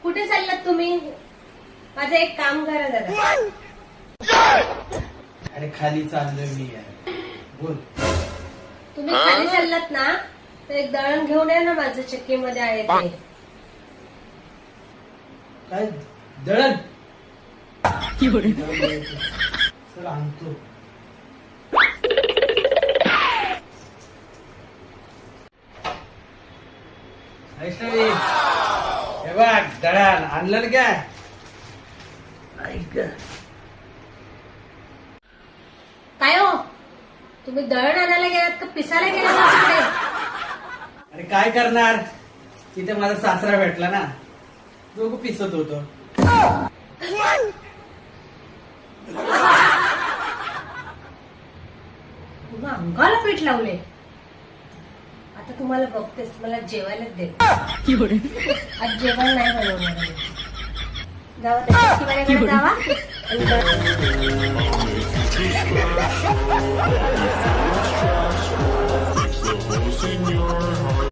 कुठे चाललात तुम्ही? माझं एक काम करा जरा. अरे खाली चाललोय मी यार. बोल. तुम्ही खाली चाललात ना, तर एक दळण घेऊन या ना, माझं चक्कीमध्ये आहे ते. काय दळण? चल आणतो. वैष्णवी, हे बघ दळण आणलं ना काय? ऐक काय हो, तुम्ही दळण आणायला गेलात का पिसायला गेलात तिकडे? अरे काय करणार, तिथे माझा सासरा भेटला ना, दोघं पिसत होतो. तुम्ही अंगाला पीठ लावले. आता तुम्हाला बघतेस, मला जेवायलाच दे. आज जेवण नाही बनवणार. जावा त्या चक्कीवाल्याकडे जावा आणि